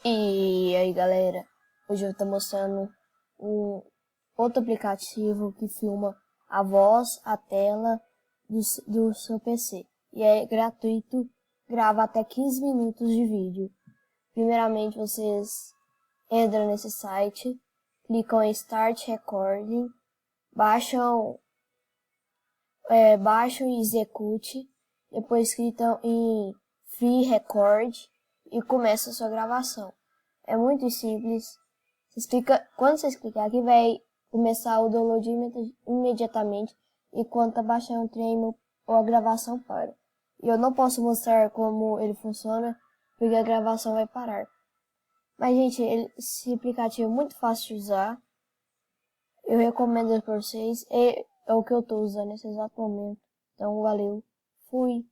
E aí galera, hoje eu tô mostrando um outro aplicativo que filma a voz, a tela do seu PC. E é gratuito, grava até 15 minutos de vídeo. Primeiramente vocês entram nesse site, clicam em Start Recording, baixam e execute, depois clicam em Free Record e começa a sua gravação. É muito simples. Quando vocês clicar aqui, vai começar o download imediatamente enquanto tá baixando o treino ou a gravação para. E eu não posso mostrar como ele funciona, porque a gravação vai parar. Mas, gente, esse aplicativo é muito fácil de usar. Eu recomendo para vocês. É o que eu estou usando nesse exato momento. Então, valeu. Fui.